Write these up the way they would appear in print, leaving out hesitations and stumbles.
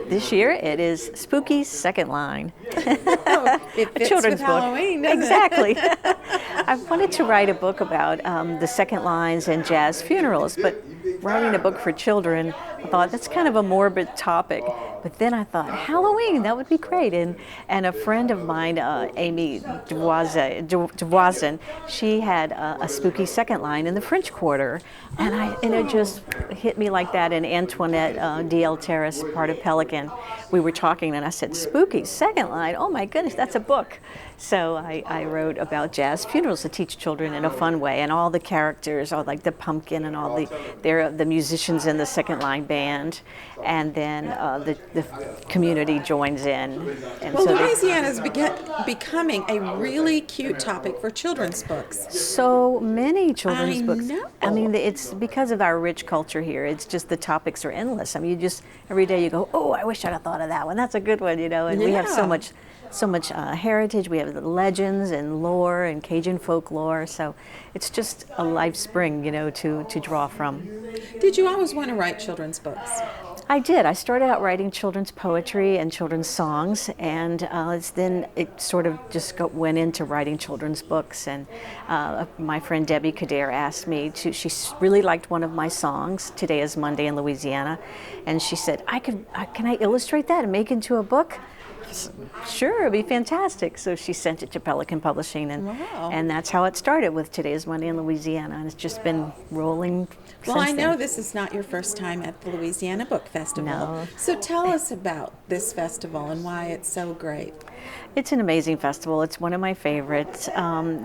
This year it is Spooky Second Line. Oh, it A fits children's with book. Halloween, doesn't Exactly. I wanted to write a book about the second lines and jazz funerals, but writing a book for children, I thought that's kind of a morbid topic. But then I thought, Halloween, that would be great. And a friend of mine, Amy Devoisin, she had a spooky second line in the French Quarter. And it just hit me like that. And Antoinette D.L. Terrace, part of Pelican, we were talking and I said, spooky second line, oh my goodness, that's a book. So I wrote about jazz funerals to teach children in a fun way, and all the characters, all like the pumpkin and all the musicians in the second line band, and then the community joins in. And well, so Louisiana is becoming a really cute topic for children's books. so many children's I books. know. I mean, it's because of our rich culture here. It's just the topics are endless. I mean, you just every day you go, oh, I wish I'd have thought of that one. That's a good one, And we have so much heritage. We have the legends and lore and Cajun folklore. So it's just a life spring, to draw from. Did you always want to write children's books? I did. I started out writing children's poetry and children's songs, and then it sort of just went into writing children's books. And my friend Debbie Kader asked me to. She really liked one of my songs, "Today Is Monday in Louisiana," and she said, can I illustrate that and make it into a book?" Sure, it'd be fantastic. So she sent it to Pelican Publishing, and that's how it started with Today Is Monday in Louisiana, and it's just been rolling. Well, I know then. this is not your first time at the Louisiana Book Festival. No. So tell us about this festival and why it's so great. It's an amazing festival. It's one of my favorites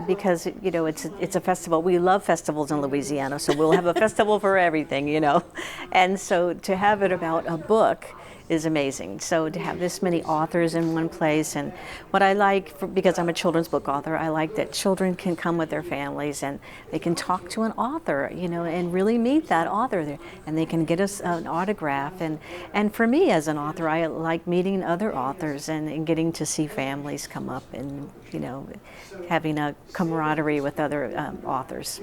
because it's a festival. We love festivals in Louisiana, so we'll have a festival for everything, And so to have it about a book is amazing. So to have this many authors in one place, and what I like, because I'm a children's book author, I like that children can come with their families and they can talk to an author, and really meet that author there, and they can get us an autograph. And for me as an author, I like meeting other authors and getting to see families come up and having a camaraderie with other authors.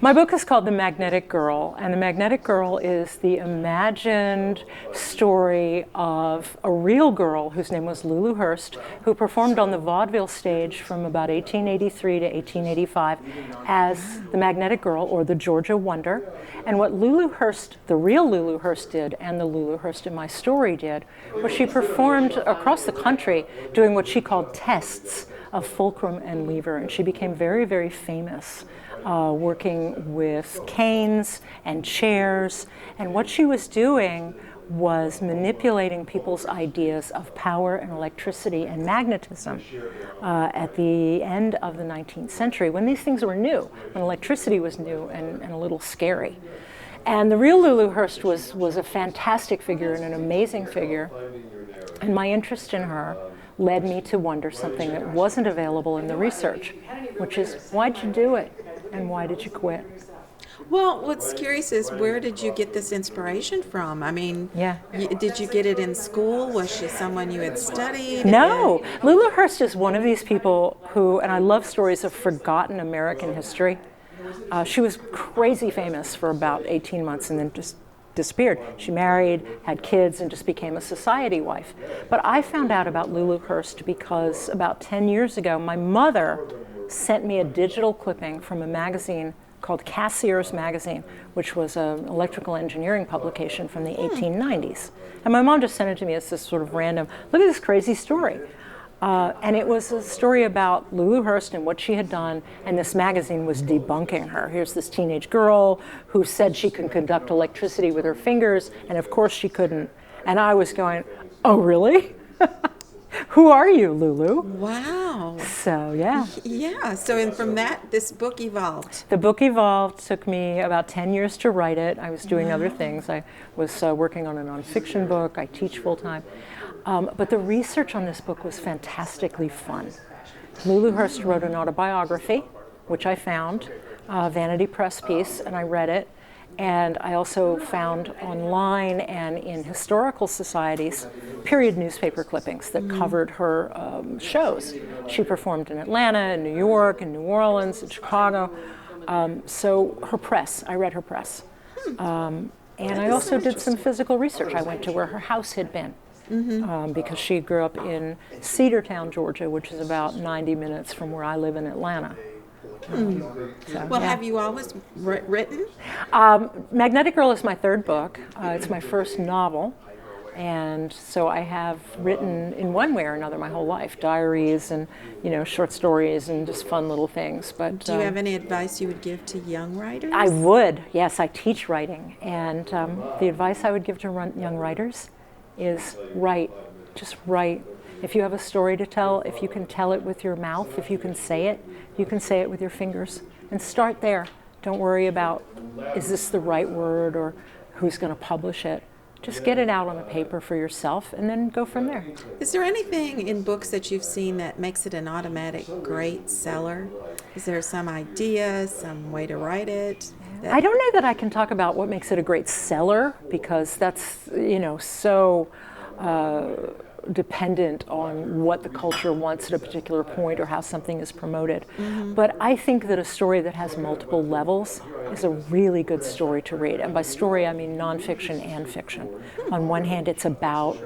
My book is called The Magnetic Girl, and The Magnetic Girl is the imagined story of a real girl whose name was Lulu Hurst, who performed on the vaudeville stage from about 1883 to 1885 as the Magnetic Girl, or the Georgia Wonder. And what Lulu Hurst, the real Lulu Hurst, did, and the Lulu Hurst in my story did, was she performed across the country doing what she called tests of fulcrum and lever, and she became very, very famous working with canes and chairs. And what she was doing was manipulating people's ideas of power and electricity and magnetism at the end of the 19th century, when these things were new, when electricity was new and a little scary. And the real Lulu Hurst was a fantastic figure and an amazing figure. And my interest in her led me to wonder something that wasn't available in the research, which is, why'd you do it and why did you quit? Well, what's curious is, where did you get this inspiration from? I mean, Yeah. Did you get it in school? Was she someone you had studied? No, Lulu Hurst is one of these people who, and I love stories of forgotten American history. She was crazy famous for about 18 months and then just disappeared. She married, had kids, and just became a society wife. But I found out about Lulu Hurst because about 10 years ago, my mother sent me a digital clipping from a magazine called Cassier's Magazine, which was an electrical engineering publication from the 1890s. And my mom just sent it to me as this sort of random, look at this crazy story. And it was a story about Lulu Hurst and what she had done, and this magazine was debunking her. Here's this teenage girl who said she could conduct electricity with her fingers, and of course she couldn't. And I was going, oh, really? Who are you, Lulu? Wow. So, yeah. Yeah, so and from that, this book evolved. The book evolved. Took me about 10 years to write it. I was doing other things. I was working on a nonfiction book. I teach full-time. But the research on this book was fantastically fun. Lulu Hurst wrote an autobiography, which I found, a Vanity Press piece, and I read it. And I also found online and in historical societies period newspaper clippings that covered her shows. She performed in Atlanta, in New York, in New Orleans, in Chicago. So her press, I read her press. And I also did some physical research. I went to where her house had been because she grew up in Cedartown, Georgia, which is about 90 minutes from where I live in Atlanta. So, Well, yeah. have you always written? Magnetic Girl is my third book. It's my first novel. And so I have written in one way or another my whole life, diaries and, short stories and just fun little things. But Do you have any advice you would give to young writers? I would, yes, I teach writing. And the advice I would give to young writers is write, just write. If you have a story to tell, if you can tell it with your mouth, if you can say it with your fingers. And start there. Don't worry about, is this the right word or who's going to publish it? Just get it out on the paper for yourself and then go from there. Is there anything in books that you've seen that makes it an automatic great seller? Is there some idea, some way to write it? I don't know that I can talk about what makes it a great seller, because that's, so dependent on what the culture wants at a particular point or how something is promoted. But I think that a story that has multiple levels is a really good story to read. And by story, I mean nonfiction and fiction. On one hand, it's about,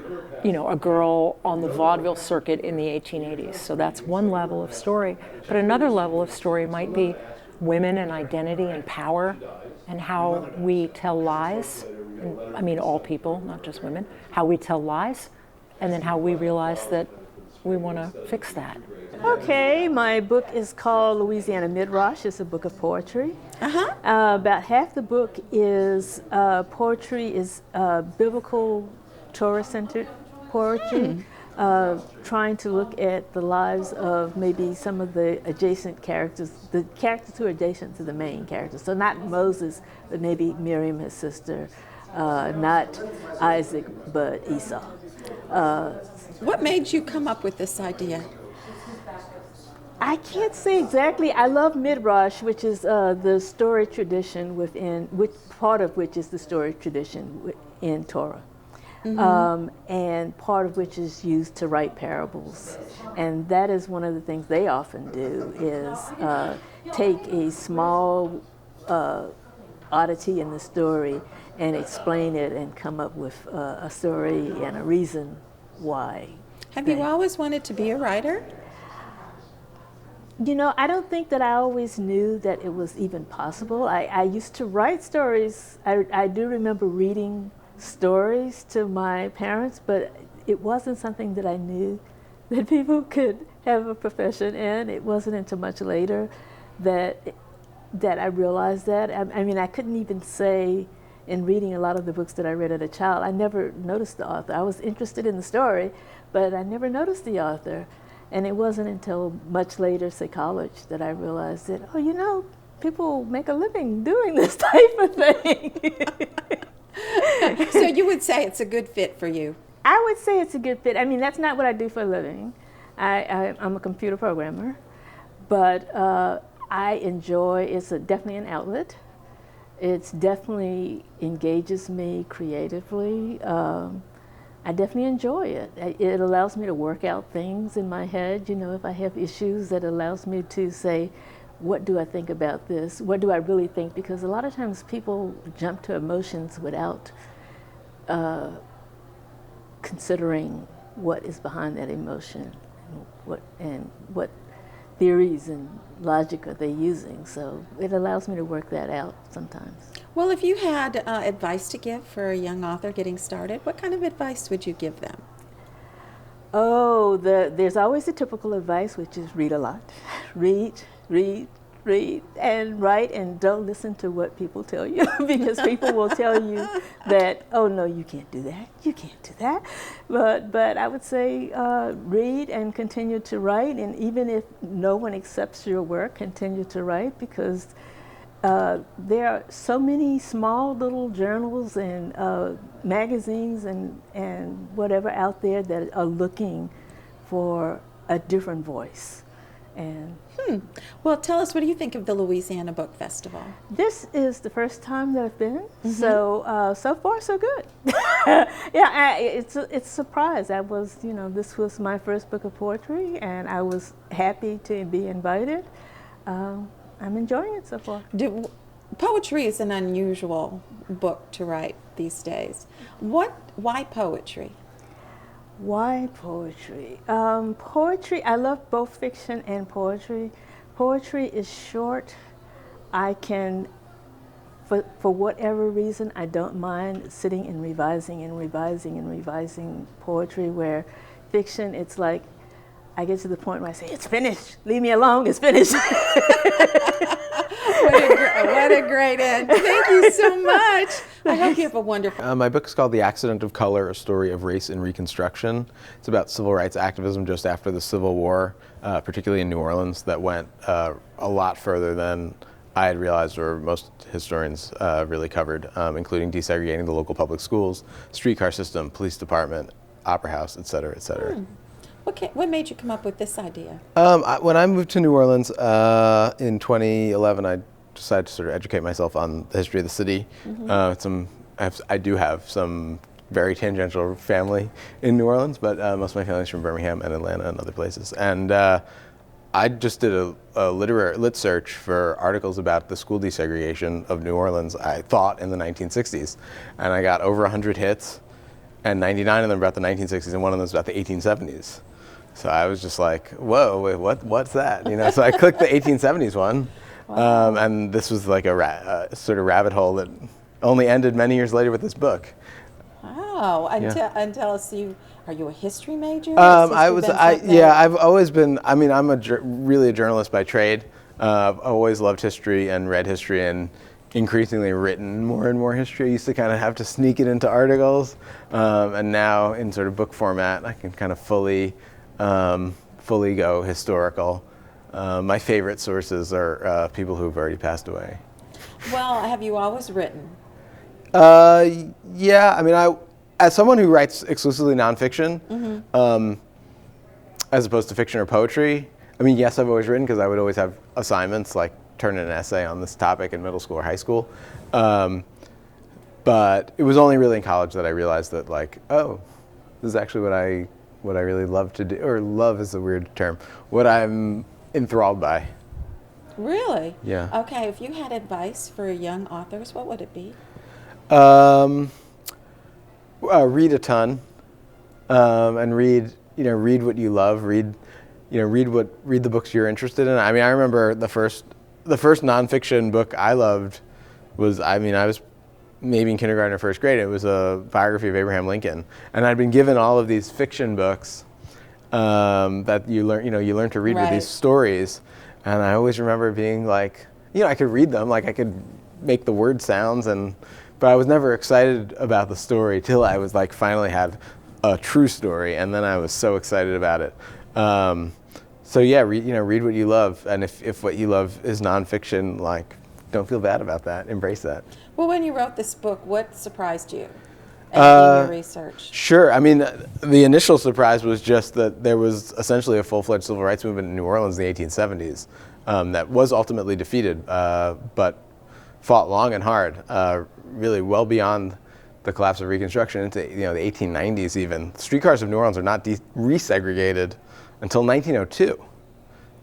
a girl on the vaudeville circuit in the 1880s. So that's one level of story. But another level of story might be women and identity and power and how we tell lies. And, I mean, all people, not just women, how we tell lies. And then how we realize that we want to fix that. Okay, my book is called Louisiana Midrash. It's a book of poetry. About half the book is poetry, is biblical, Torah-centered poetry, trying to look at the lives of maybe some of the adjacent characters, the characters who are adjacent to the main characters. So not Moses, but maybe Miriam, his sister, not Isaac, but Esau. What made you come up with this idea? I can't say exactly. I love Midrash, which is the story tradition which part of which is the story tradition in Torah. And part of which is used to write parables. And that is one of the things they often do, is take a small oddity in the story and explain it and come up with a story and a reason why. Have you always wanted to be a writer? I don't think that I always knew that it was even possible. I used to write stories. I do remember reading stories to my parents, but it wasn't something that I knew that people could have a profession in. It wasn't until much later that I realized that. I mean, I couldn't even say, in reading a lot of the books that I read as a child, I never noticed the author. I was interested in the story, but I never noticed the author. And it wasn't until much later, say college, that I realized that, people make a living doing this type of thing. So you would say it's a good fit for you? I would say it's a good fit. I mean, that's not what I do for a living. I'm a computer programmer, but I enjoy, it's definitely an outlet. It's definitely engages me creatively. I definitely enjoy it. It allows me to work out things in my head. If I have issues, that allows me to say, what do I think about this? What do I really think? Because a lot of times people jump to emotions without considering what is behind that emotion and what theories and logic are they using. So it allows me to work that out sometimes. Well, if you had advice to give for a young author getting started, what kind of advice would you give them? There's always the typical advice, which is read a lot. Read, and write, and don't listen to what people tell you, because people will tell you that, oh no, you can't do that, you can't do that. But I would say read and continue to write, and even if no one accepts your work, continue to write, because there are so many small little journals and magazines and whatever out there that are looking for a different voice. And Well, tell us, what do you think of the Louisiana Book Festival? this is the first time that I've been, so far so good. Yeah, it's a surprise. I was, this was my first book of poetry, and I was happy to be invited. I'm enjoying it so far. Poetry is an unusual book to write these days. Why poetry? Why poetry? Poetry, I love both fiction and poetry. Poetry is short. I can, for whatever reason, I don't mind sitting and revising and revising and revising poetry, where fiction, it's like, I get to the point where I say, it's finished, leave me alone, it's finished. What a great end. Thank you so much. I hope you have a wonderful. My book is called The Accident of Color, A Story of Race in Reconstruction. It's about civil rights activism just after the Civil War, particularly in New Orleans, that went a lot further than I had realized or most historians really covered, including desegregating the local public schools, streetcar system, police department, opera house, et cetera, et cetera. What made you come up with this idea? When I moved to New Orleans in 2011, I decided to sort of educate myself on the history of the city. I do have some very tangential family in New Orleans, but most of my family is from Birmingham and Atlanta and other places. And I just did a lit search for articles about the school desegregation of New Orleans, I thought, in the 1960s. And I got over 100 hits, and 99 of them about the 1960s, and one of them was about the 1870s. So I was just like, whoa, wait, what's that? You know, so I clicked the 1870s one, and this was like a sort of rabbit hole that only ended many years later with this book. Wow! And tell us, are you a history major? I've always been. I mean, I'm really a journalist by trade. I've always loved history and read history and increasingly written more and more history. I used to kind of have to sneak it into articles, and now in sort of book format, I can kind of fully go historical. My favorite sources are people who've already passed away. Well, have you always written? Yeah, I mean, as someone who writes exclusively nonfiction, as opposed to fiction or poetry, I mean, yes, I've always written because I would always have assignments like turn in an essay on this topic in middle school or high school. But it was only really in college that I realized that, like, oh, this is actually what I really love to do, or love is a weird term, what I'm enthralled by. Really? Yeah. Okay, if you had advice for young authors, what would it be? Read a ton, and read what you love. Read the books you're interested in. I mean, I remember the first nonfiction book I loved was, I was maybe in kindergarten or first grade. It was a biography of Abraham Lincoln, and I'd been given all of these fiction books that you learn to read with these stories, and I always remember being like, I could read them, like I could make the word sounds, but I was never excited about the story till I was like finally had a true story, and then I was so excited about it. So yeah, read what you love, and if what you love is nonfiction, like, don't feel bad about that. Embrace that. Well, when you wrote this book, what surprised you in your research? Sure. I mean, the initial surprise was just that there was essentially a full-fledged civil rights movement in New Orleans in the 1870s that was ultimately defeated, but fought long and hard, really well beyond the collapse of Reconstruction into the 1890s even. Streetcars of New Orleans are not resegregated until 1902.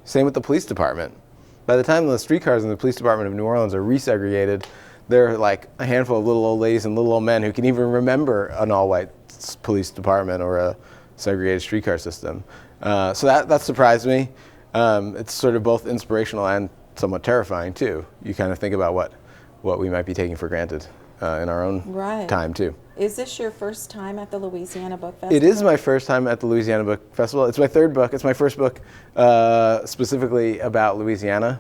Same with the police department. By the time the streetcars in the police department of New Orleans are resegregated, there are like a handful of little old ladies and little old men who can even remember an all-white police department or a segregated streetcar system. So that surprised me. It's sort of both inspirational and somewhat terrifying too. You kind of think about what we might be taking for granted in our own time too. Is this your first time at the Louisiana Book Festival? It is my first time at the Louisiana Book Festival. It's my third book. It's my first book specifically about Louisiana.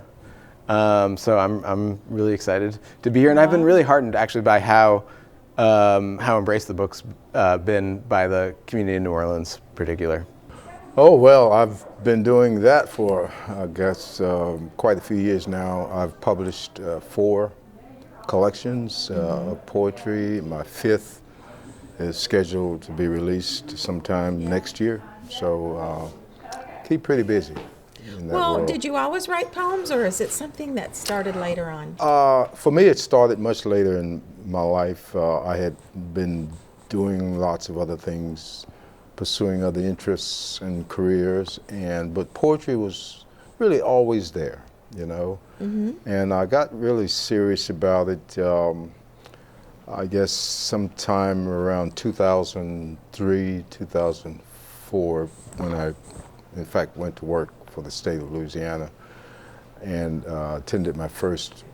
So I'm really excited to be here, and I've been really heartened actually by how embraced the book's been by the community in New Orleans in particular. Oh, well, I've been doing that for, I guess, quite a few years now. I've published 4 collections of poetry. My 5th is scheduled to be released sometime next year. So keep pretty busy in that world. Did you always write poems, or is it something that started later on? For me, it started much later in my life. I had been doing lots of other things, pursuing other interests and careers, but poetry was really always there, And I got really serious about it I guess sometime around 2003, 2004, when I, in fact, went to work for the state of Louisiana and attended my first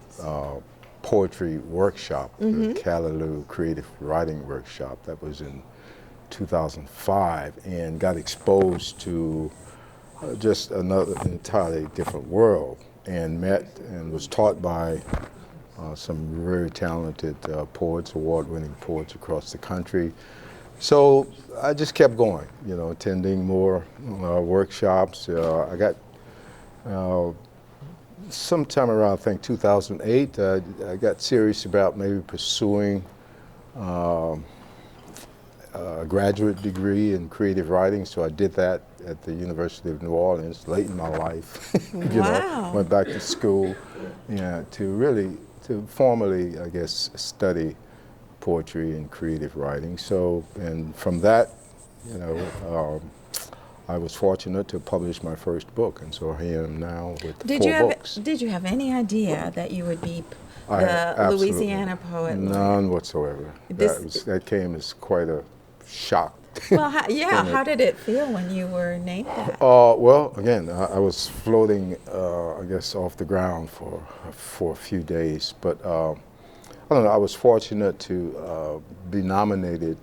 poetry workshop, the Callaloo Creative Writing Workshop. That was in 2005, and got exposed to just another entirely different world, and met and was taught by some very talented poets, award-winning poets across the country. So I just kept going, you know, attending more workshops. I got sometime around, I think, 2008, I got serious about maybe pursuing a graduate degree in creative writing, so I did that at the University of New Orleans late in my life. You know, went back to school, yeah, to formally, I guess, study poetry and creative writing. So, and from that, you know, I was fortunate to publish my first book, and so here I am now with four books. Did you have any idea that you would be I the Louisiana poet? None whatsoever. That came as quite a shock. Well, how did it feel when you were named that? Well, again, I was floating, I guess, off the ground for a few days, but I don't know. I was fortunate to be nominated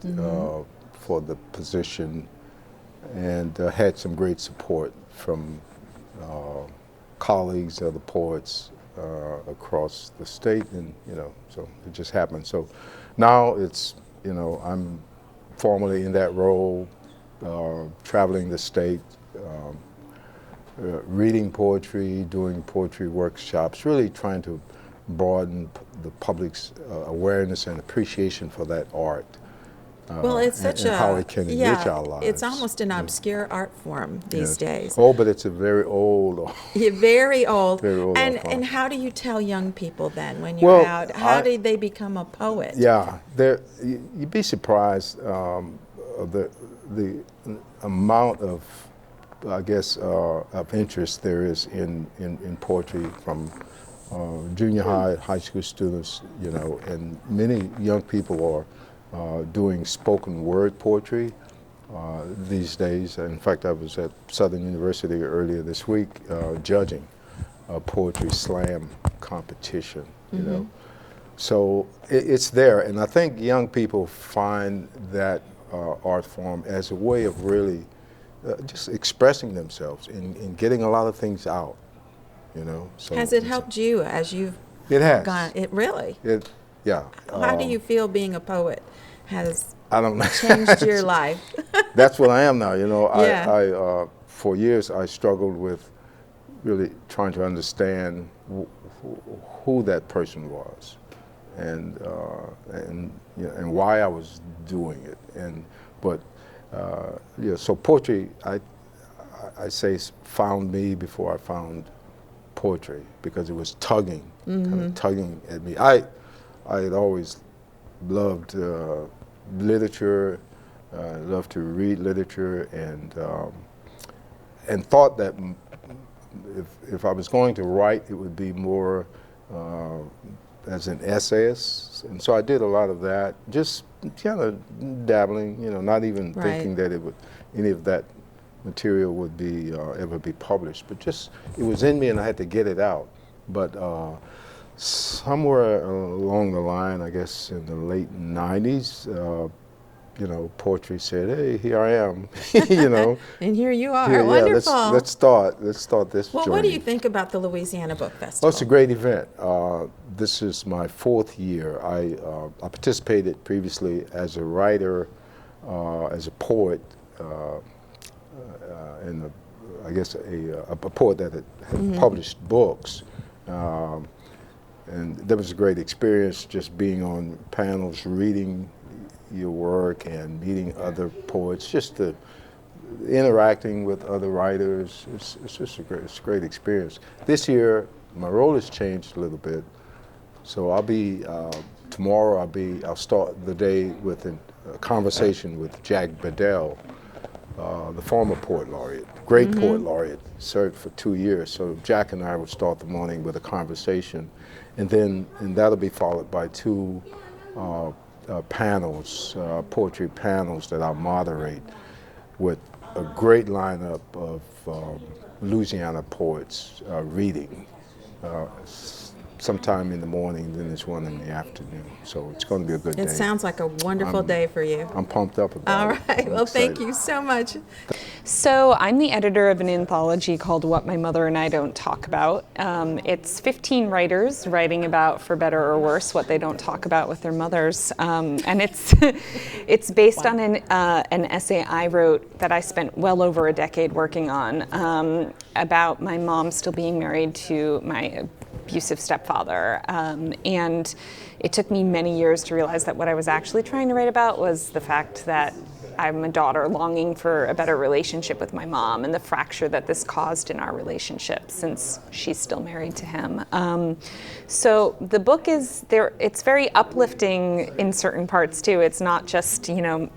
for the position, and had some great support from colleagues, other poets across the state, and you know, so it just happened. So now it's, you know, I'm formally in that role, traveling the state, reading poetry, doing poetry workshops, really trying to broaden the public's awareness and appreciation for that art. Well, it's such and how it can enrich our lives. It's almost an obscure art form these days. Oh, but it's a very old. Yeah, very old. Very old. And how do you tell young people then when you're out? How did they become a poet? Yeah, you'd be surprised of the amount of, I guess, of interest there is in poetry from junior high school students, you know, and many young people are doing spoken word poetry these days. In fact, I was at Southern University earlier this week judging a poetry slam competition, you know. So it's there, and I think young people find that art form as a way of really just expressing themselves and getting a lot of things out, you know. So has it helped you as you've It has. gone? It really? Yeah. How do you feel being a poet has I don't know. changed your life? That's what I am now. You know, Yeah. I for years I struggled with really trying to understand who that person was, and you know, and why I was doing it. But you know, so poetry, I say, found me before I found poetry, because it was tugging, kind of tugging at me. I had always loved literature, loved to read literature, and thought that if I was going to write, it would be more as an essayist. And so I did a lot of that, just kind of dabbling, you know, not even thinking that any of that material would be ever be published, but just it was in me and I had to get it out. But somewhere along the line, I guess in the late 90s, you know, poetry said, "Hey, here I am," you know. And here you are. Yeah, Wonderful. let's start this Well, journey. what do you think about the Louisiana Book Festival? Oh, it's a great event. This is my 4th year. I participated previously as a writer, as a poet, and I guess a poet that had published books. And that was a great experience, just being on panels, reading your work and meeting other poets, just interacting with other writers. It's just a great experience. This year, my role has changed a little bit. So I'll be, tomorrow I'll start the day with a conversation with Jack Bedell, the former poet laureate, great poet laureate, served for 2 years. So Jack and I will start the morning with a conversation, and that'll be followed by 2 panels, poetry panels that I moderate with a great lineup of Louisiana poets reading. Sometime in the morning, then there's one in the afternoon. So it's going to be a good day. It sounds like a wonderful day for you. I'm pumped up about All it. right. I'm Well, thank excited. you so much. So I'm the editor of an anthology called What My Mother and I Don't Talk About. It's 15 writers writing about, for better or worse, what they don't talk about with their mothers. And it's it's based on an essay I wrote that I spent well over a decade working on about my mom still being married to my abusive stepfather. And it took me many years to realize that what I was actually trying to write about was the fact that I'm a daughter longing for a better relationship with my mom and the fracture that this caused in our relationship since she's still married to him. So the book is there, it's very uplifting in certain parts too. It's not just,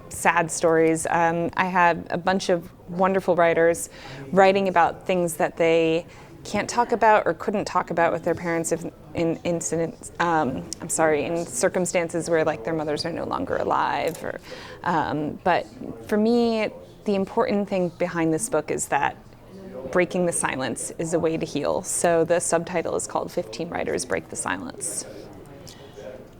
sad stories. I had a bunch of wonderful writers writing about things that they can't talk about or couldn't talk about with their parents in circumstances where like their mothers are no longer alive. But for me, the important thing behind this book is that breaking the silence is a way to heal. So the subtitle is called 15 Writers Break the Silence.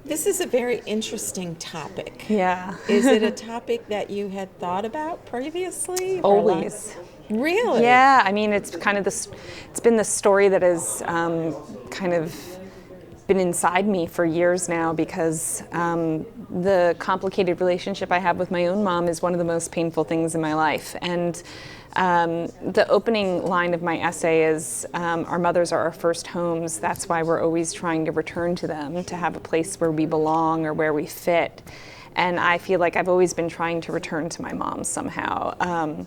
This is a very interesting topic. Yeah. Is it a topic that you had thought about previously? Always. Really? Yeah, I mean, it's kind of it's been the story that has kind of been inside me for years now because the complicated relationship I have with my own mom is one of the most painful things in my life. And the opening line of my essay is, our mothers are our first homes. That's why we're always trying to return to them, to have a place where we belong or where we fit. And I feel like I've always been trying to return to my mom somehow.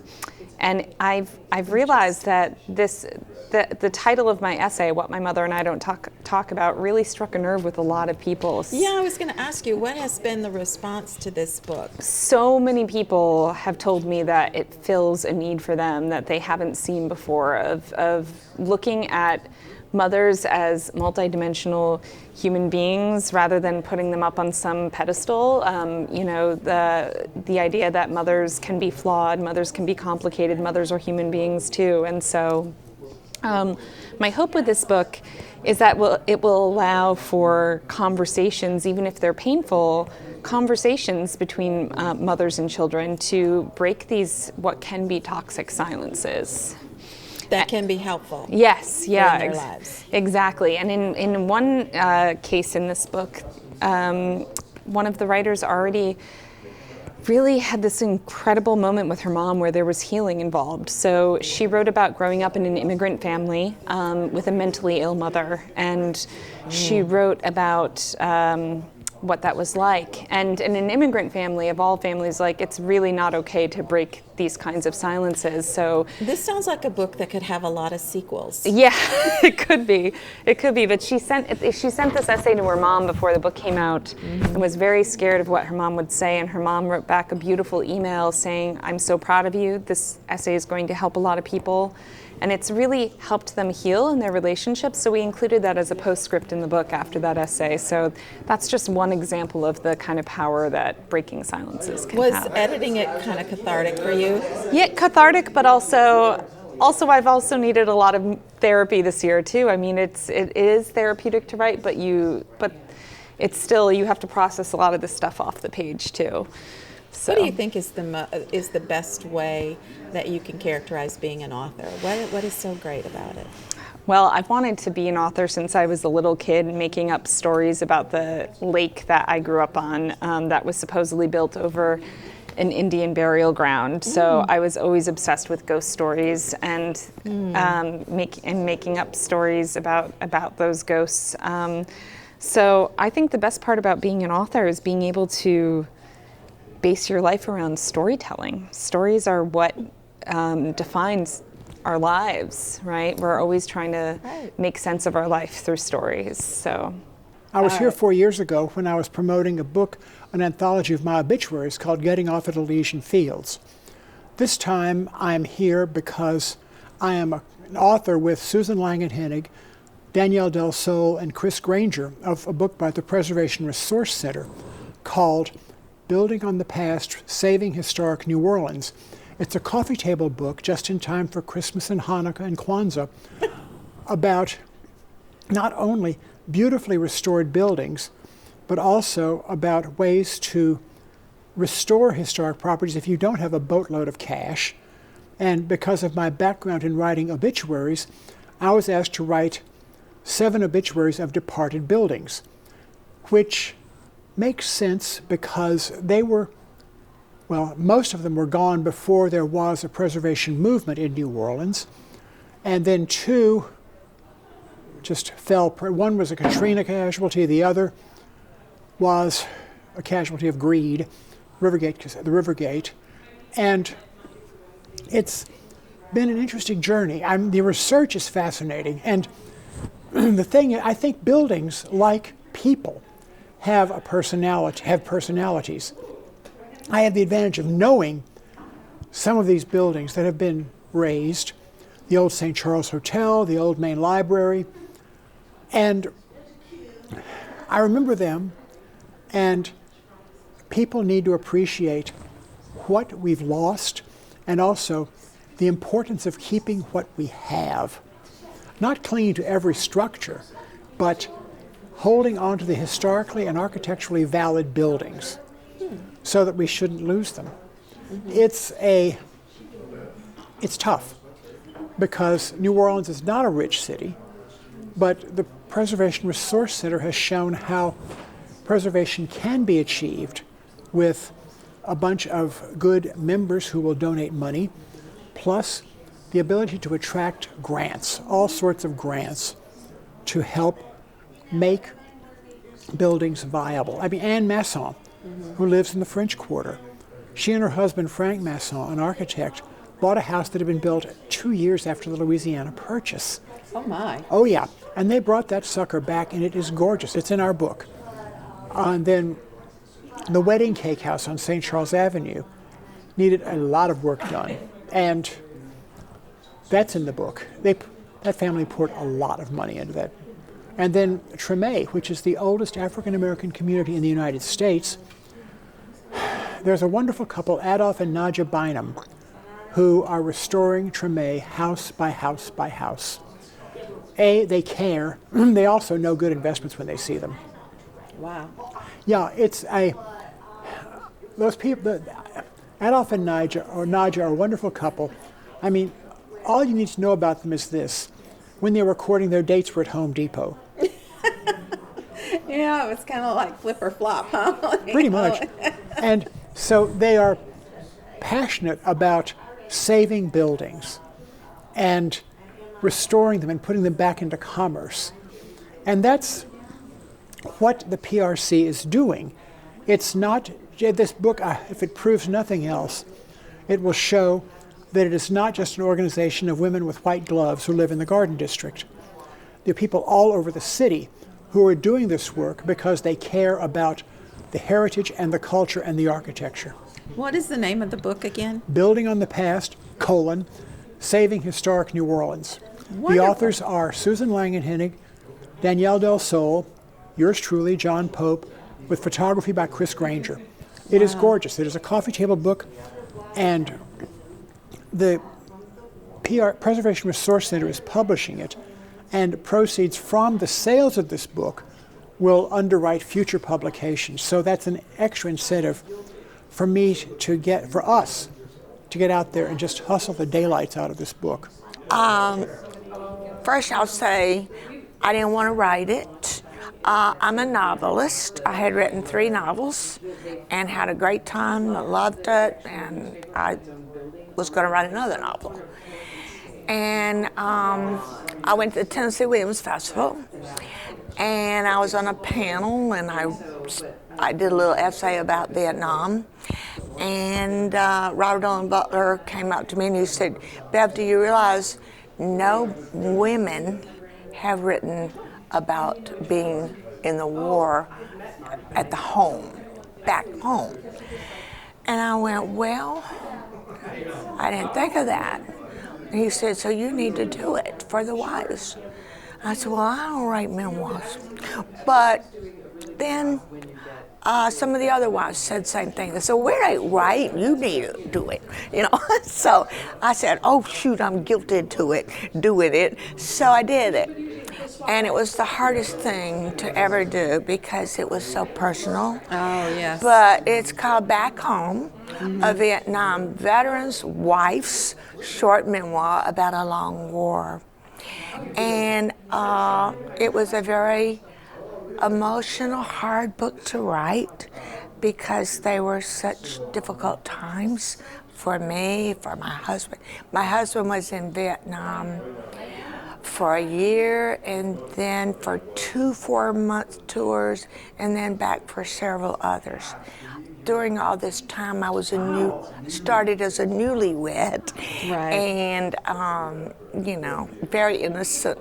And I've realized that the title of my essay, What My Mother and I Don't Talk About, really struck a nerve with a lot of people. Yeah, I was going to ask you, what has been the response to this book? So many people have told me that it fills a need for them that they haven't seen before of looking at mothers as multidimensional human beings rather than putting them up on some pedestal. The idea that mothers can be flawed, mothers can be complicated, mothers are human beings too. And so my hope with this book is that it will allow for conversations, even if they're painful, conversations between mothers and children to break these what can be toxic silences. That can be helpful. Yes, yeah, in their lives. Exactly. And in one case in this book, one of the writers already really had this incredible moment with her mom where there was healing involved. So she wrote about growing up in an immigrant family with a mentally ill mother, and she wrote about what that was like. And in an immigrant family, of all families, like, it's really not okay to break these kinds of silences. So this sounds like a book that could have a lot of sequels. yeah, it could be. But she sent this essay to her mom before the book came out and was very scared of what her mom would say. And her mom wrote back a beautiful email saying, "I'm so proud of you. This essay is going to help a lot of people." And it's really helped them heal in their relationships. So we included that as a postscript in the book after that essay. So that's just one example of the kind of power that breaking silences can Was have. editing it kind of cathartic for you? Yeah, cathartic, but also I've also needed a lot of therapy this year too. I mean, it is therapeutic to write, but it's still, you have to process a lot of this stuff off the page too. So. What do you think is the best way that you can characterize being an author? What is so great about it? Well, I've wanted to be an author since I was a little kid, making up stories about the lake that I grew up on that was supposedly built over an Indian burial ground. So I was always obsessed with ghost stories and making up stories about those ghosts. So I think the best part about being an author is being able to base your life around storytelling. Stories are what defines our lives, right? We're always trying to make sense of our life through stories. So I was here 4 years ago when I was promoting a book, an anthology of my obituaries called Getting Off at Elysian Fields. This time I'm here because I am an author with Susan Langenhennig, Danielle Del Sol, and Chris Granger of a book by the Preservation Resource Center called Building on the Past, Saving Historic New Orleans. It's a coffee table book just in time for Christmas and Hanukkah and Kwanzaa about not only beautifully restored buildings, but also about ways to restore historic properties if you don't have a boatload of cash. And because of my background in writing obituaries, I was asked to write 7 obituaries of departed buildings, which makes sense because they were, well, most of them were gone before there was a preservation movement in New Orleans. And then 2 just fell. One was a Katrina casualty, the other was a casualty of greed, the Rivergate. And it's been an interesting journey. The research is fascinating. And the thing, I think buildings, like people, have personalities. I have the advantage of knowing some of these buildings that have been razed, the old St. Charles Hotel, the old Main Library, and I remember them, and people need to appreciate what we've lost and also the importance of keeping what we have. Not clinging to every structure, but holding on to the historically and architecturally valid buildings so that we shouldn't lose them. It's tough because New Orleans is not a rich city, but the Preservation Resource Center has shown how preservation can be achieved with a bunch of good members who will donate money, plus the ability to attract grants, all sorts of grants, to help make buildings viable. I mean, Anne Masson, who lives in the French Quarter, she and her husband, Frank Masson, an architect, bought a house that had been built 2 years after the Louisiana Purchase. Oh my. Oh yeah, and they brought that sucker back, and it is gorgeous. It's in our book. And then the Wedding Cake House on St. Charles Avenue needed a lot of work done, and that's in the book. That family poured a lot of money into that. And then Treme, which is the oldest African American community in the United States, there's a wonderful couple, Adolph and Nadja Bynum, who are restoring Treme house by house by house. They care. They also know good investments when they see them. Wow. Yeah, those people, Adolph and Nadja are a wonderful couple. I mean, all you need to know about them is this. When they were recording, their dates were at Home Depot. Yeah, it was kind of like flip or flop, huh? Pretty much. And so they are passionate about saving buildings and restoring them and putting them back into commerce. And that's what the PRC is doing. It's not, this book, if it proves nothing else, it will show that it is not just an organization of women with white gloves who live in the Garden District. There are people all over the city who are doing this work because they care about the heritage and the culture and the architecture. What is the name of the book again? Building on the Past, Saving Historic New Orleans. Wonderful. The authors are Susan Langenhennig, Danielle Del Sol, yours truly, John Pope, with photography by Chris Granger. It is gorgeous. It is a coffee table book, and the Preservation Resource Center is publishing it, and proceeds from the sales of this book will underwrite future publications. So that's an extra incentive for us to get out there and just hustle the daylights out of this book. First, I'll say I didn't want to write it. I'm a novelist. I had written 3 novels and had a great time. I loved it, and I was going to write another novel. And I went to the Tennessee Williams Festival, and I was on a panel, and I did a little essay about Vietnam. And Robert Owen Butler came up to me and he said, "Bev, do you realize no women have written about being in the war at the home, back home?" And I went, "Well, I didn't think of that." And he said, "So you need to do it for the wives." I said, "Well, I don't write memoirs." But then some of the other wives said the same thing. They said, "We're ain't right. You need to do it." So I said, "Oh shoot, I'm guilted to it, doing it." So I did it, and it was the hardest thing to ever do because it was so personal. Oh, yes. But it's called Back Home, a Vietnam veteran's wife's short memoir about a long war, and it was a very emotional, hard book to write because they were such difficult times for me, for my husband. My husband was in Vietnam for a year and then for 2 4-month tours and then back for several others. During all this time, I was started as a newlywed, and very innocent,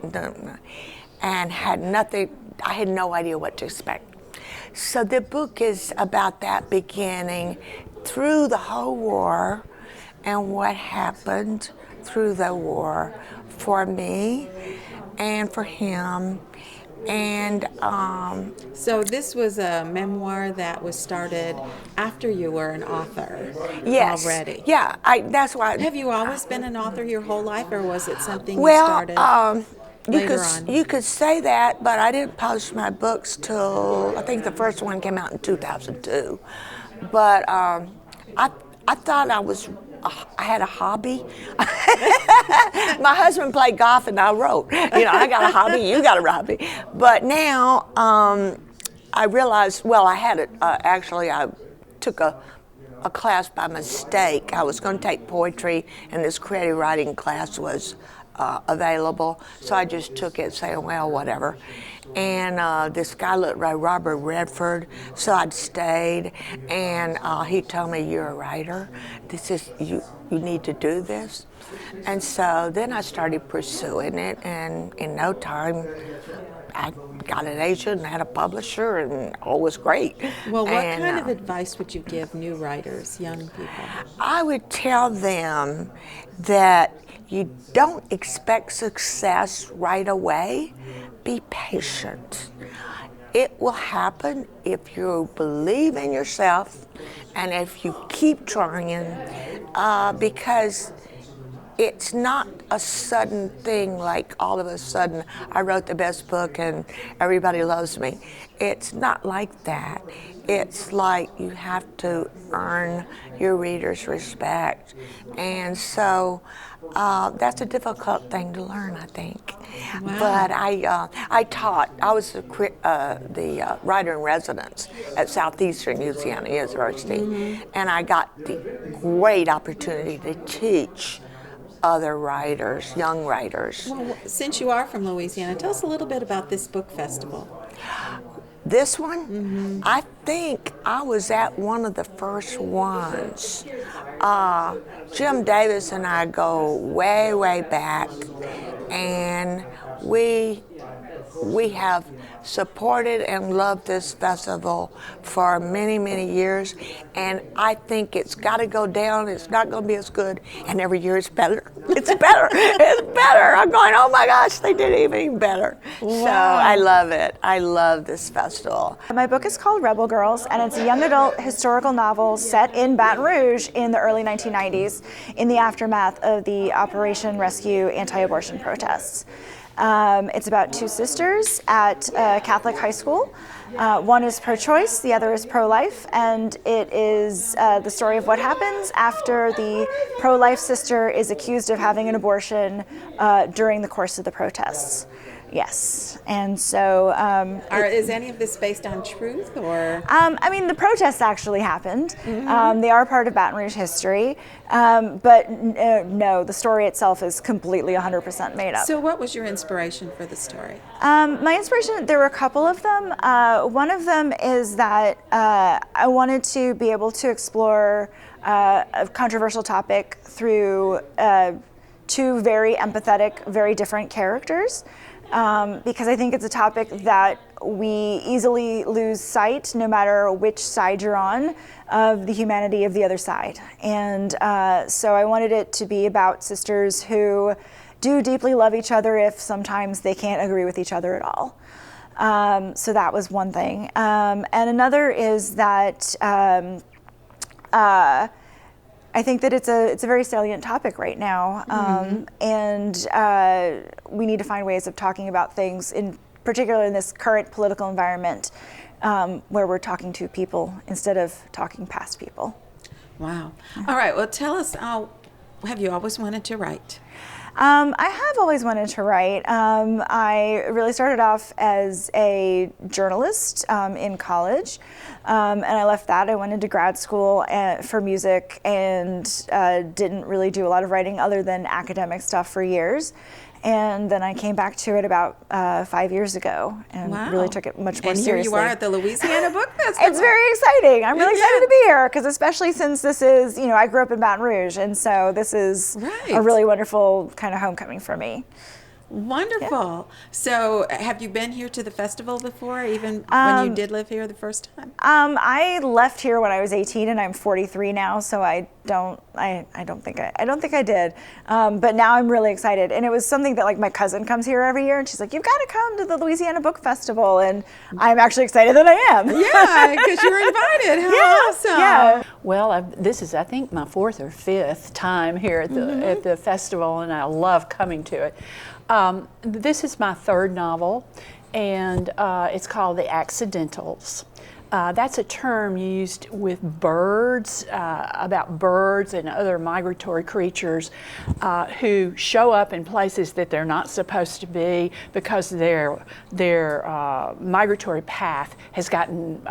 and had nothing. I had no idea what to expect. So the book is about that beginning through the whole war and what happened through the war for me and for him. And so this was a memoir that was started after you were an author. Yes. Already. Yeah, that's why. Have you always been an author your whole life, or was it something you started? You could say that, but I didn't publish my books till I think the first one came out in 2002. But I thought I had a hobby. My husband played golf and I wrote. I got a hobby, you got a hobby. But now I realized, I had it. Actually, I took a class by mistake. I was going to take poetry, and this creative writing class was available, so I just took it, saying, well, whatever. And this guy looked like Robert Redford, so I'd stayed, and he told me, "You're a writer. This is you need to do this." And so then I started pursuing it, and in no time, I got an agent and had a publisher, and all was great. Well, what kind of advice would you give new writers, young people? I would tell them that you don't expect success right away. Be patient. It will happen if you believe in yourself and if you keep trying, because it's not a sudden thing like all of a sudden I wrote the best book and everybody loves me. It's not like that. It's like you have to earn your readers' respect. And so that's a difficult thing to learn, I think. Wow. But I taught. I was the writer in residence at Southeastern Louisiana University, and I got the great opportunity to teach other writers, young writers. Well, since you are from Louisiana, tell us a little bit about this book festival. This one, I think I was at one of the first ones. Jim Davis and I go way, way back, and we have supported and loved this festival for many, many years, and I think it's got to go down. It's not going to be as good, and every year it's better. It's better. It's better. I'm going, oh my gosh, they did even better. Wow. So I love it. I love this festival. My book is called Rebel Girls, and it's a young adult historical novel set in Baton Rouge in the early 1990s in the aftermath of the Operation Rescue anti-abortion protests. It's about two sisters at a Catholic high school. One is pro-choice, the other is pro-life, and it is the story of what happens after the pro-life sister is accused of having an abortion during the course of the protests. Yes, and so... is any of this based on truth, or...? I mean, the protests actually happened. They are part of Baton Rouge history, but no, the story itself is completely 100% made up. So what was your inspiration for the story? My inspiration, there were a couple of them. One of them is that I wanted to be able to explore a controversial topic through two very empathetic, very different characters. Because I think it's a topic that we easily lose sight, no matter which side you're on, of the humanity of the other side. And so I wanted it to be about sisters who do deeply love each other if sometimes they can't agree with each other at all. So that was one thing. And another is that I think that it's a very salient topic right now, and we need to find ways of talking about things, in particular in this current political environment, where we're talking to people instead of talking past people. Wow. All right. Well, tell us, have you always wanted to write? I have always wanted to write. I really started off as a journalist in college, and I left that. I went into grad school for music and didn't really do a lot of writing other than academic stuff for years. And then I came back to it about 5 years ago and really took it much more seriously. And here you are at the Louisiana Book Festival. It's very exciting. I'm really excited to be here because especially since this is, I grew up in Baton Rouge, and so this is a really wonderful kind of homecoming for me. Wonderful. Yeah. So have you been here to the festival before, even when you did live here the first time? I left here when I was 18 and I'm 43 now, so I don't think I did. But now I'm really excited. And it was something that, like, my cousin comes here every year and she's like, "You've got to come to the Louisiana Book Festival." And I'm actually excited that I am. Yeah, because you're invited. How awesome. Yeah. Well, this is, I think, my 4th or 5th time here at the festival, and I love coming to it. This is my 3rd novel, and it's called The Accidentals. That's a term used with birds, about birds and other migratory creatures who show up in places that they're not supposed to be because their migratory path has gotten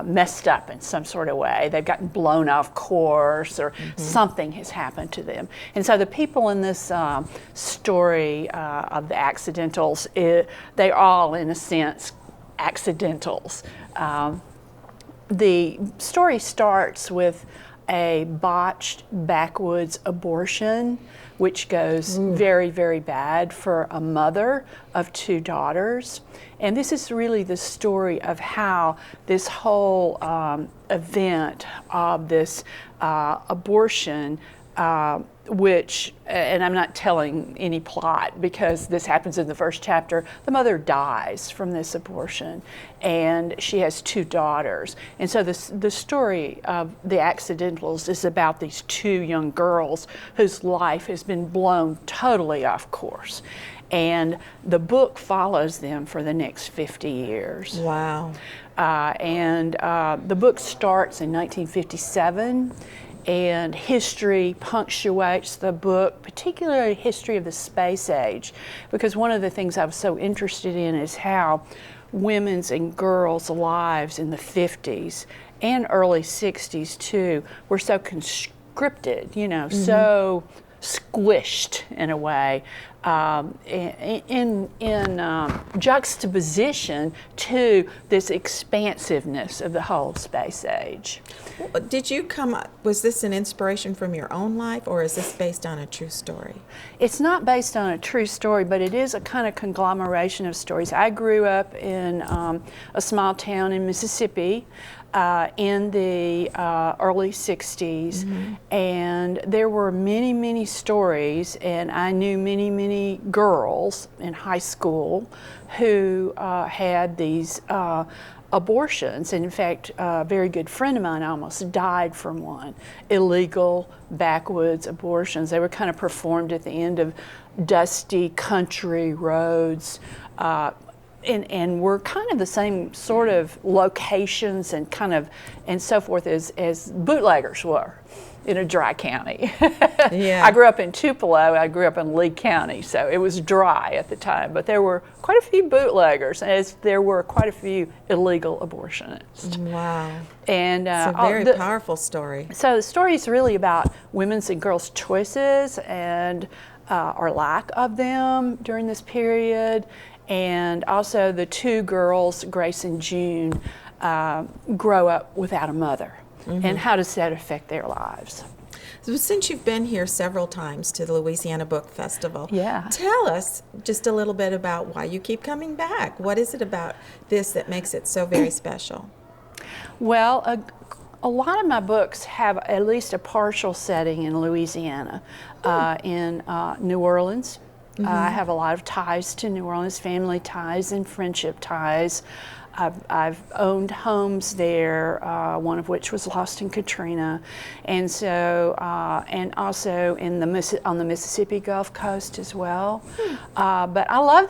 messed up in some sort of way. They've gotten blown off course, or something has happened to them. And so the people in this story of the accidentals, they're all, in a sense, accidentals. The story starts with a botched backwoods abortion, which goes very, very bad for a mother of 2 daughters. And this is really the story of how this whole event of this abortion, which, and I'm not telling any plot because this happens in the first chapter, the mother dies from this abortion and she has 2 daughters. And so the story of The Accidentals is about these 2 young girls whose life has been blown totally off course. And the book follows them for the next 50 years. Wow. The book starts in 1957. And history punctuates the book, particularly history of the space age, because one of the things I was so interested in is how women's and girls' lives in the 50s and early 60s too were so conscripted, so squished in a way, in juxtaposition to this expansiveness of the whole space age. Did you was this an inspiration from your own life, or is this based on a true story? It's not based on a true story, but it is a kind of conglomeration of stories. I grew up in a small town in Mississippi in the early 60s, and there were many, many stories, and I knew many, many girls in high school who had these abortions. And in fact, a very good friend of mine almost died from one. Illegal backwoods abortions. They were kind of performed at the end of dusty country roads, and were kind of the same sort of locations and so forth as bootleggers were in a dry county. Yeah. I grew up in Tupelo. I grew up in Lee County, so it was dry at the time. But there were quite a few bootleggers, as there were quite a few illegal abortionists. Wow. And it's a very powerful story. So the story is really about women's and girls' choices and or lack of them during this period. And also the 2 girls, Grace and June, grow up without a mother. And how does that affect their lives? So since you've been here several times to the Louisiana Book Festival, Yeah. tell us just a little bit about why you keep coming back. What is it about this that makes it so very special? Well, a lot of my books have at least a partial setting in Louisiana, in New Orleans, I have a lot of ties to New Orleans, family ties and friendship ties. I've owned homes there, one of which was lost in Katrina, and so and also in on the Mississippi Gulf Coast as well. But I love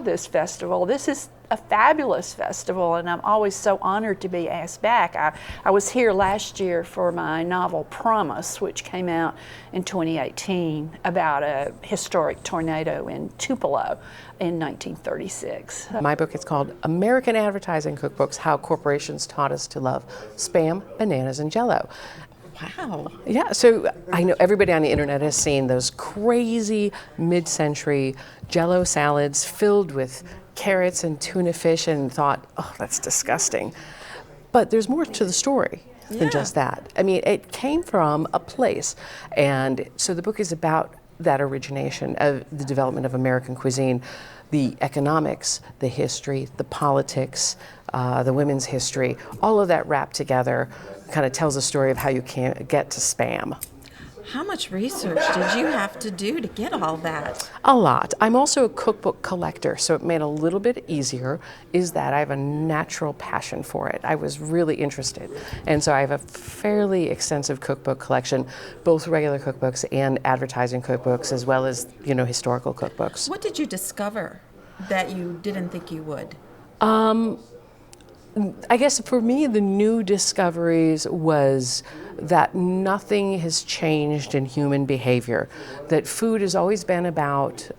this festival. This is a fabulous festival, and I'm always so honored to be asked back. I was here last year for my novel Promise, which came out in 2018 about a historic tornado in Tupelo in 1936. My book is called American Advertising Cookbooks: How Corporations Taught Us to Love Spam, Bananas, and Jell-O. Wow. Yeah, so I know everybody on the internet has seen those crazy mid-century Jell-O salads filled with carrots and tuna fish and thought, oh, that's disgusting. But there's more to the story than just that. I mean, it came from a place. And so the book is about that origination of the development of American cuisine, the economics, the history, the politics, the women's history, all of that wrapped together kind of tells a story of how you can get to Spam. How much research did you have to do to get all that? A lot. I'm also a cookbook collector, so it made it a little bit easier, is that I have a natural passion for it. I was really interested. And so I have a fairly extensive cookbook collection, both regular cookbooks and advertising cookbooks, as well as, historical cookbooks. What did you discover that you didn't think you would? I guess for me, the new discoveries was that nothing has changed in human behavior, that food has always been about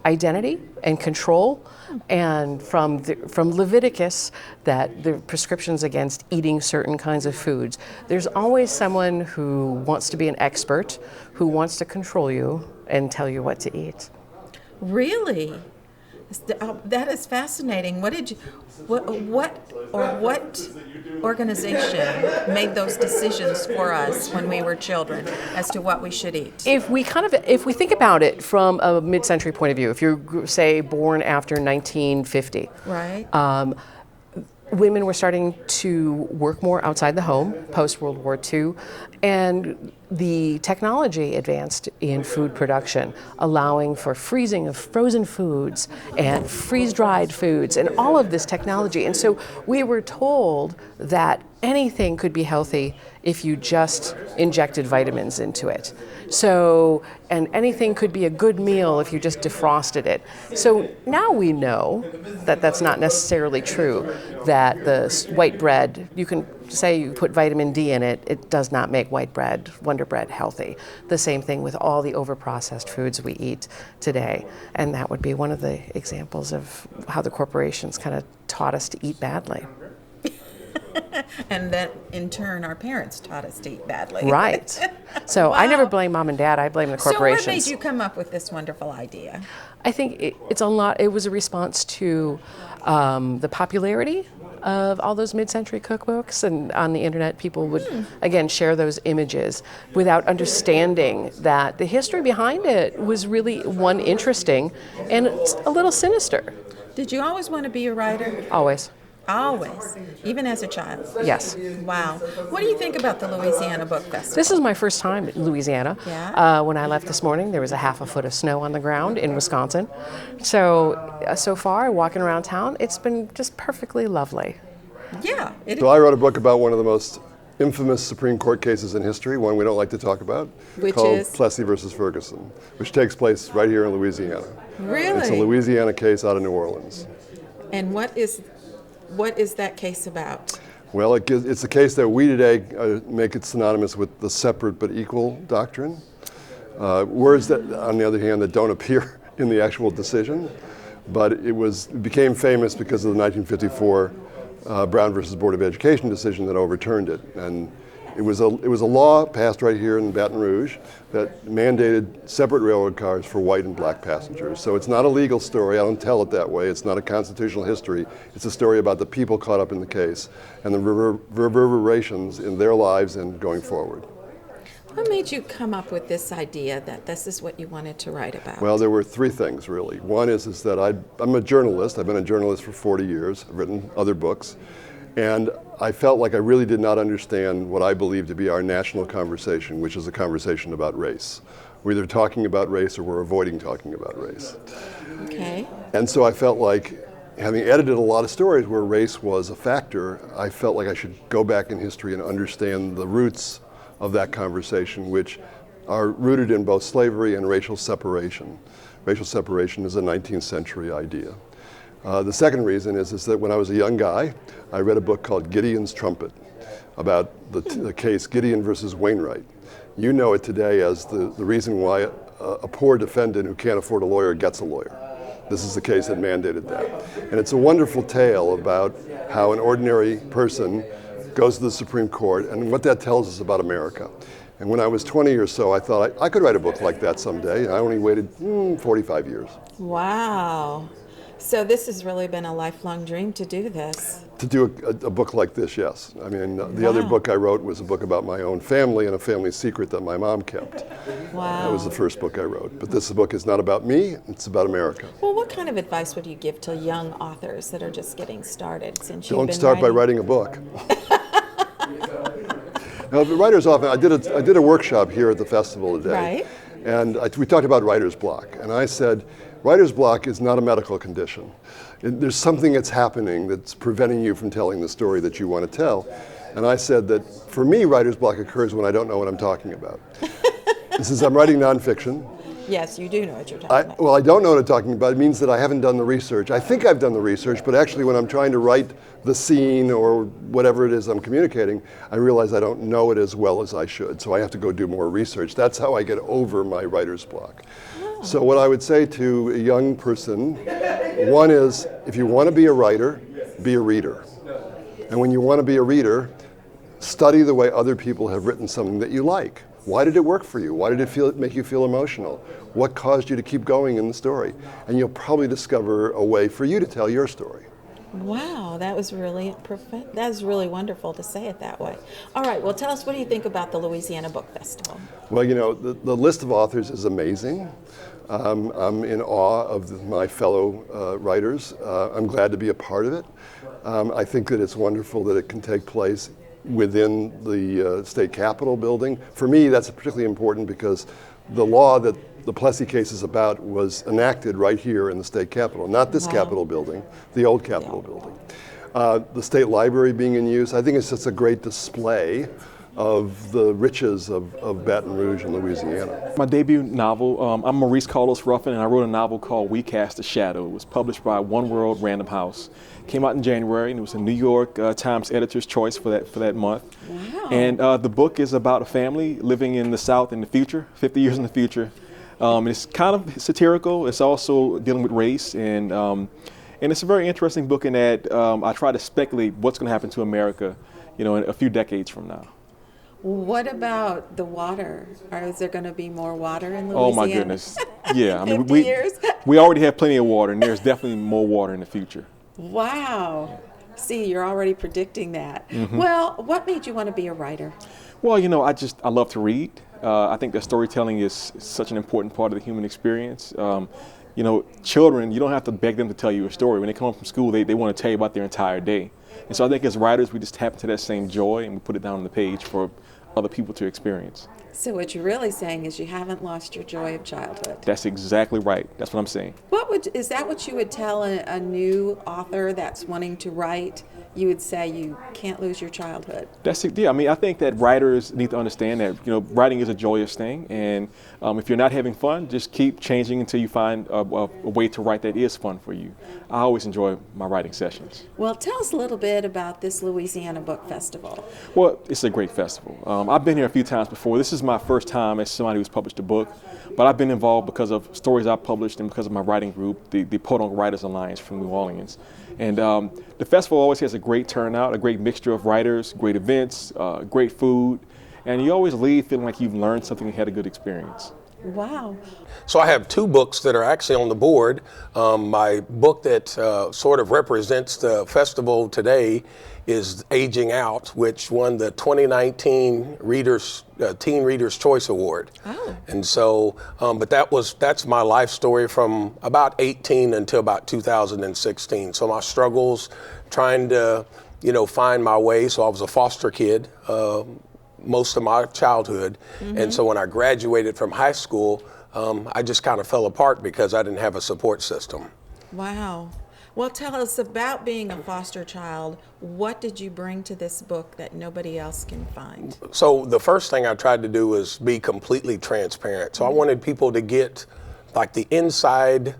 identity and control, and from Leviticus, that the prescriptions against eating certain kinds of foods, there's always someone who wants to be an expert, who wants to control you and tell you what to eat. Really? That is fascinating. What organization made those decisions for us when we were children as to what we should eat? If we think about it from a mid-century point of view, if you're, say, born after 1950, right? Women were starting to work more outside the home post-World War II, and the technology advanced in food production, allowing for freezing of frozen foods and freeze-dried foods and all of this technology. And so we were told that anything could be healthy if you just injected vitamins into it. So, and anything could be a good meal if you just defrosted it. So now we know that that's not necessarily true, that the white bread, you can say you put vitamin D in it, it does not make white bread, Wonder Bread, healthy. The same thing with all the overprocessed foods we eat today. And that would be one of the examples of how the corporations kind of taught us to eat badly. And that, in turn, our parents taught us to eat badly. Right. So Wow. I never blame mom and dad. I blame the corporations. So what made you come up with this wonderful idea? I think it's a lot. It was a response to the popularity of all those mid-century cookbooks, and on the internet people would again share those images without understanding that the history behind it was really one interesting and it's a little sinister. Did you always want to be a writer? Always. Always, even as a child? Yes. Wow. What do you think about the Louisiana Book Festival? This is my first time in Louisiana. Yeah. When I left this morning, there was a half a foot of snow on the ground in Wisconsin. So far, walking around town, it's been just perfectly lovely. Yeah. So I wrote a book about one of the most infamous Supreme Court cases in history, one we don't like to talk about, Which called is? Plessy versus Ferguson, which takes place right here in Louisiana. Really? It's a Louisiana case out of New Orleans. And what is that case about? Well, it's a case that we today make it synonymous with the separate but equal doctrine. Words that, on the other hand, that don't appear in the actual decision. But it became famous because of the 1954 Brown versus Board of Education decision that overturned it. And it was a law passed right here in Baton Rouge that mandated separate railroad cars for white and black passengers. So it's not a legal story. I don't tell it that way. It's not a constitutional history. It's a story about the people caught up in the case and the reverberations in their lives and going forward. What made you come up with this idea that this is what you wanted to write about? Well, there were three things, really. One is that I'm a journalist. I've been a journalist for 40 years. I've written other books. And I felt like I really did not understand what I believe to be our national conversation, which is a conversation about race. We're either talking about race or we're avoiding talking about race. Okay. And so I felt like, having edited a lot of stories where race was a factor, I felt like I should go back in history and understand the roots of that conversation, which are rooted in both slavery and racial separation. Racial separation is a 19th century idea. The second reason is that when I was a young guy, I read a book called Gideon's Trumpet about the case Gideon versus Wainwright. You know it today as the reason why a poor defendant who can't afford a lawyer gets a lawyer. This is the case that mandated that. And it's a wonderful tale about how an ordinary person goes to the Supreme Court and what that tells us about America. And when I was 20 or so, I thought I could write a book like that someday. I only waited 45 years. Wow. So this has really been a lifelong dream to do this. To do a book like this, yes. I mean, the other book I wrote was a book about my own family and a family secret that my mom kept. Wow. That was the first book I wrote. But this book is not about me, it's about America. Well, what kind of advice would you give to young authors that are just getting started since you've Don't been start by writing a book. Now, the writers often, I did a workshop here at the festival today. Right. And we talked about writer's block. And I said, writer's block is not a medical condition. There's something that's happening that's preventing you from telling the story that you want to tell. And I said that for me, writer's block occurs when I don't know what I'm talking about. Since I'm writing nonfiction. Yes, you do know what you're talking about. Well, I don't know what I'm talking about. It means that I haven't done the research. I think I've done the research, but actually when I'm trying to write the scene or whatever it is I'm communicating, I realize I don't know it as well as I should. So I have to go do more research. That's how I get over my writer's block. Oh. So what I would say to a young person, one is, if you want to be a writer, be a reader. And when you want to be a reader, study the way other people have written something that you like. Why did it work for you? Why did it make you feel emotional? What caused you to keep going in the story? And you'll probably discover a way for you to tell your story. Wow, that was really wonderful to say it that way. All right, well, tell us, what do you think about the Louisiana Book Festival? Well, you know, the list of authors is amazing. I'm in awe of my fellow writers. I'm glad to be a part of it. I think that it's wonderful that it can take place within the state capitol building. For me, that's particularly important because the law that the Plessy case is about was enacted right here in the state capitol, not this capitol building, the old capitol building. The state library being in use, I think it's just a great display of the riches of Baton Rouge and Louisiana. My debut novel, I'm Maurice Ruffin, and I wrote a novel called We Cast a Shadow. It was published by One World Random House. Came out in January, and it was a New York Times Editor's Choice for that month. Wow. And the book is about a family living in the South in the future, 50 years in the future. It's kind of satirical. It's also dealing with race, and it's a very interesting book in that I try to speculate what's going to happen to America, in a few decades from now. What about the water? Is there going to be more water in Louisiana? Oh my goodness! Yeah, I mean 50 years? we already have plenty of water, and there's definitely more water in the future. Wow! See, you're already predicting that. Mm-hmm. Well, what made you want to be a writer? Well, I love to read. I think that storytelling is such an important part of the human experience. Children, you don't have to beg them to tell you a story. When they come home from school, they want to tell you about their entire day. And so I think as writers, we just tap into that same joy and we put it down on the page for other people to experience. So what you're really saying is you haven't lost your joy of childhood. That's exactly right. That's what I'm saying. Is that what you would tell a new author that's wanting to write? You would say you can't lose your childhood. That's it. Yeah, I mean, I think that writers need to understand that, writing is a joyous thing. And if you're not having fun, just keep changing until you find a way to write that is fun for you. I always enjoy my writing sessions. Well, tell us a little bit about this Louisiana Book Festival. Well, it's a great festival. I've been here a few times before. This is my first time as somebody who's published a book, but I've been involved because of stories I've published and because of my writing group, the Podunk Writers Alliance from New Orleans. And the festival always has a great turnout, a great mixture of writers, great events, great food, and you always leave feeling like you've learned something and had a good experience. Wow. So I have two books that are actually on the board. My book that sort of represents the festival today is Aging Out, which won the 2019 Teen Reader's Choice Award. Oh. And so, but that's my life story from about 18 until about 2016. So my struggles trying to, find my way. So I was a foster kid most of my childhood. And so when I graduated from high school, I just kind of fell apart because I didn't have a support system. Wow. Well, tell us about being a foster child. What did you bring to this book that nobody else can find? So the first thing I tried to do was be completely transparent. So I wanted people to get like the inside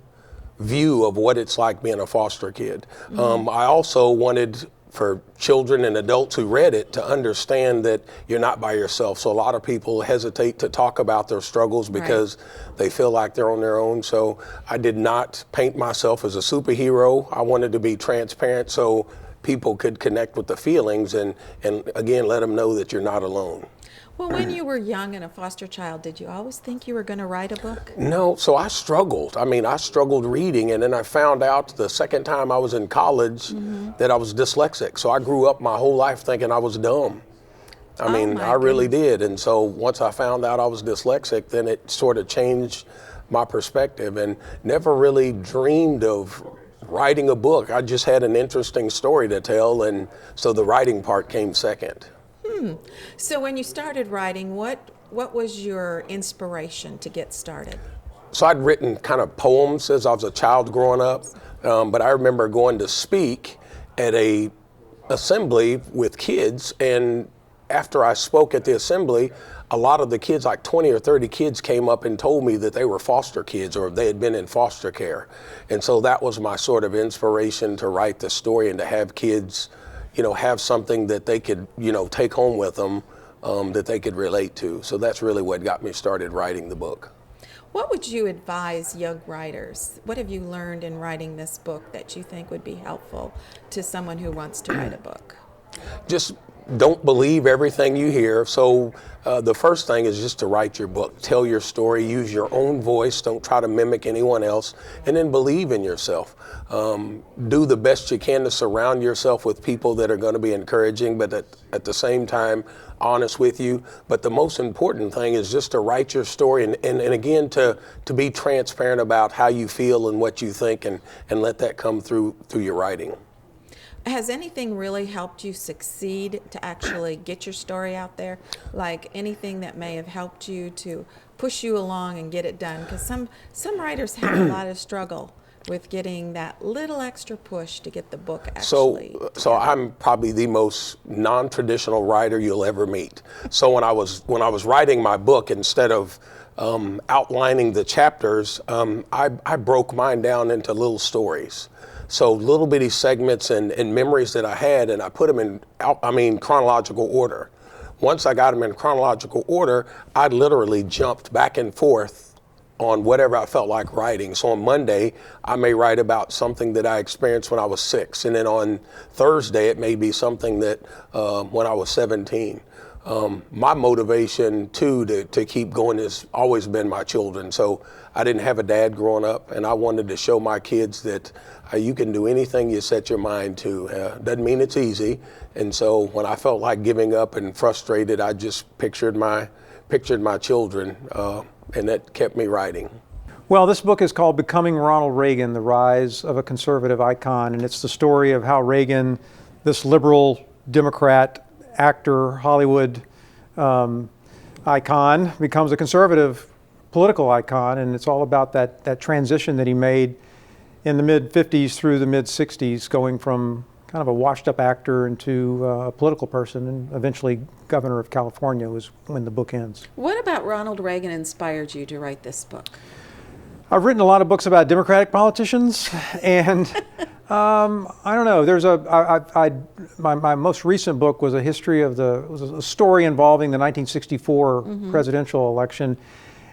view of what it's like being a foster kid. I also wanted for children and adults who read it to understand that you're not by yourself. So a lot of people hesitate to talk about their struggles because they feel like they're on their own. So I did not paint myself as a superhero. I wanted to be transparent so people could connect with the feelings and again, let them know that you're not alone. Well, when you were young and a foster child, did you always think you were going to write a book? No, so I struggled. I mean, I struggled reading, and then I found out the second time I was in college that I was dyslexic. So I grew up my whole life thinking I was dumb. I mean, I really did. And so once I found out I was dyslexic, then it sort of changed my perspective, and never really dreamed of writing a book. I just had an interesting story to tell, and so the writing part came second. So when you started writing, what was your inspiration to get started? So I'd written kind of poems as I was a child growing up, but I remember going to speak at a assembly with kids, and after I spoke at the assembly, a lot of the kids, like 20 or 30 kids, came up and told me that they were foster kids or they had been in foster care. And so that was my sort of inspiration to write the story and to have kids have something that they could, take home with them that they could relate to. So that's really what got me started writing the book. What would you advise young writers? What have you learned in writing this book that you think would be helpful to someone who wants to write a book? Just don't believe everything you hear. So the first thing is just to write your book. Tell your story, use your own voice, don't try to mimic anyone else, and then believe in yourself. Do the best you can to surround yourself with people that are going to be encouraging, but at the same time, honest with you. But the most important thing is just to write your story and again, to be transparent about how you feel and what you think and let that come through your writing. Has anything really helped you succeed to actually get your story out there? Like anything that may have helped you to push you along and get it done? Because some writers have a lot of struggle with getting that little extra push to get the book actually So I'm probably the most non-traditional writer you'll ever meet. So when I was writing my book, instead of outlining the chapters, I broke mine down into little stories. So little bitty segments and memories that I had, and I put them in, chronological order. Once I got them in chronological order, I literally jumped back and forth on whatever I felt like writing. So on Monday, I may write about something that I experienced when I was 6. And then on Thursday, it may be something that when I was 17. My motivation too to keep going has always been my children. So I didn't have a dad growing up, and I wanted to show my kids that you can do anything you set your mind to. Doesn't mean it's easy. And so when I felt like giving up and frustrated, I just pictured my children, and that kept me writing. Well, this book is called Becoming Ronald Reagan, The Rise of a Conservative Icon, and it's the story of how Reagan, this liberal Democrat, actor, Hollywood icon, becomes a conservative political icon, and it's all about that transition that he made in the mid-50s through the mid-60s, going from kind of a washed-up actor into a political person, and eventually governor of California was when the book ends. What about Ronald Reagan inspired you to write this book? I've written a lot of books about Democratic politicians, and I don't know. My most recent book was a history of was a story involving the 1964 presidential election,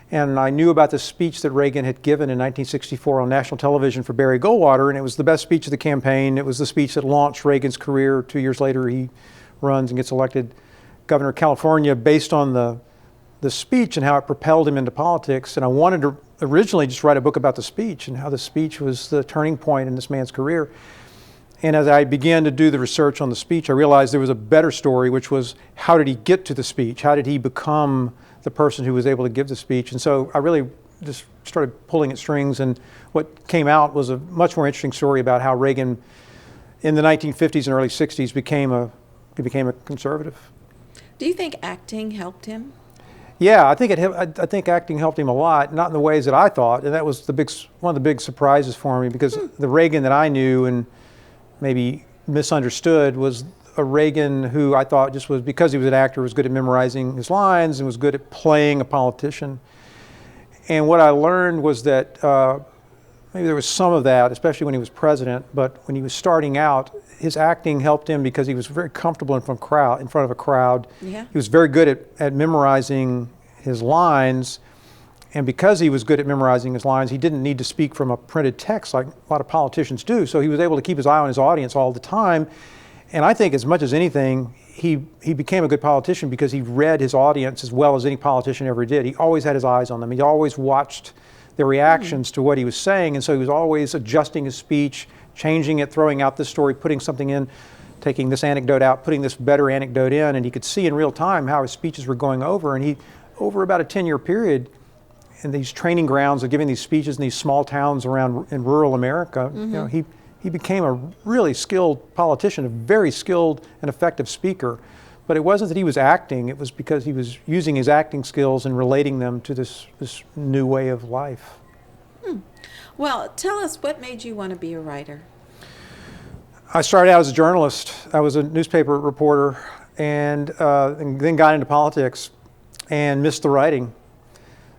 and I knew about the speech that Reagan had given in 1964 on national television for Barry Goldwater, and it was the best speech of the campaign. It was the speech that launched Reagan's career. 2 years later, he runs and gets elected governor of California based on the speech and how it propelled him into politics. And I wanted to originally just write a book about the speech and how the speech was the turning point in this man's career. And as I began to do the research on the speech, I realized there was a better story, which was how did he get to the speech? How did he become the person who was able to give the speech? And so I really just started pulling at strings, and what came out was a much more interesting story about how Reagan in the 1950s and early 60s became a conservative. Do you think acting helped him? Yeah, I think acting helped him a lot, not in the ways that I thought, and that was one of the big surprises for me, because the Reagan that I knew and maybe misunderstood was a Reagan who I thought just was, because he was an actor, was good at memorizing his lines and was good at playing a politician. And what I learned was that maybe there was some of that, especially when he was president, but when he was starting out, his acting helped him because he was very comfortable in front of a crowd. Yeah. He was very good at memorizing his lines, and because he was good at memorizing his lines, he didn't need to speak from a printed text like a lot of politicians do, so he was able to keep his eye on his audience all the time. And I think as much as anything, he became a good politician because he read his audience as well as any politician ever did. He always had his eyes on them. He always watched their reactions to what he was saying, and so he was always adjusting his speech, changing it, throwing out this story, putting something in, taking this anecdote out, putting this better anecdote in, and he could see in real time how his speeches were going over. And he, over about a 10-year period, in these training grounds of giving these speeches in these small towns around in rural America, you know, he became a really skilled politician, a very skilled and effective speaker. But it wasn't that he was acting, it was because he was using his acting skills and relating them to this new way of life. Well, tell us, what made you want to be a writer? I started out as a journalist. I was a newspaper reporter, and then got into politics and missed the writing.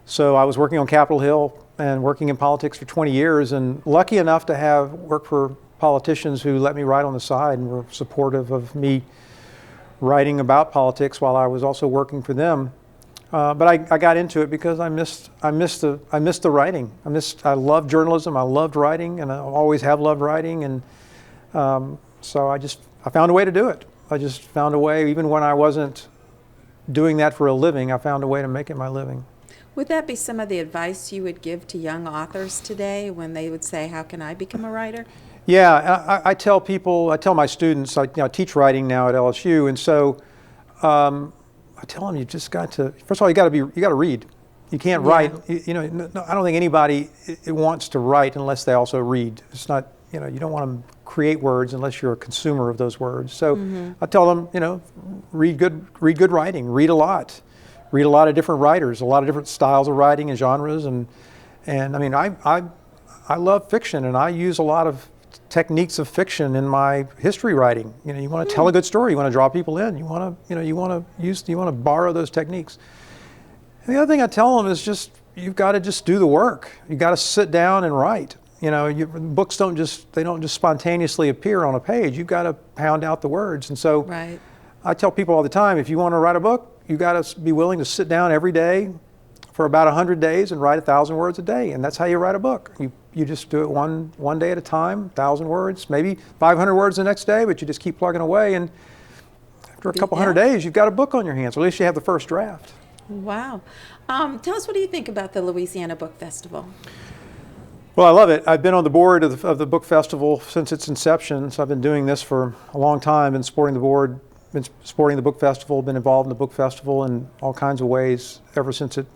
So I was working on Capitol Hill and working in politics for 20 years, and lucky enough to have worked for politicians who let me write on the side and were supportive of me writing about politics while I was also working for them. But I got into it because I missed the writing. I loved journalism. I loved writing, and I always have loved writing. And so I found a way to do it. I just found a way, even when I wasn't doing that for a living, I found a way to make it my living. Would that be some of the advice you would give to young authors today when they would say, how can I become a writer? Yeah, I tell people, I tell my students, I teach writing now at LSU, and so I tell them you just got to, first of all, you got to read. You can't write, I don't think anybody wants to write unless they also read. It's not, you don't want to create words unless you're a consumer of those words. So I tell them, read good writing, read a lot of different writers, a lot of different styles of writing and genres, and I mean, I love fiction, and I use a lot of techniques of fiction in my history writing. You want to tell a good story, you want to draw people in, you want to borrow those techniques. And the other thing I tell them is just, you've got to just do the work. You've got to sit down and write. Books don't just spontaneously appear on a page. You've got to pound out the words. And so I tell people all the time, if you want to write a book, you've got to be willing to sit down every day for about 100 days and write 1,000 words a day. And that's how you write a book. You just do it one day at a time, 1,000 words, maybe 500 words the next day, but you just keep plugging away. And after a couple hundred days, you've got a book on your hands, or at least you have the first draft. Wow. Tell us, what do you think about the Louisiana Book Festival? Well, I love it. I've been on the board of the book festival since its inception, so I've been doing this for a long time, been supporting the board, been supporting the book festival, been involved in the book festival in all kinds of ways ever since it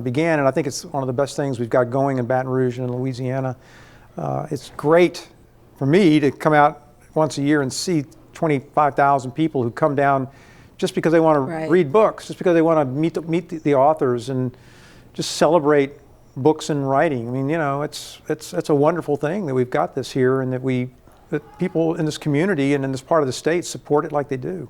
began, and I think it's one of the best things we've got going in Baton Rouge and in Louisiana. It's great for me to come out once a year and see 25,000 people who come down just because they want to read books, just because they want to meet the authors and just celebrate books and writing. I mean, it's a wonderful thing that we've got this here, and that people in this community and in this part of the state support it like they do.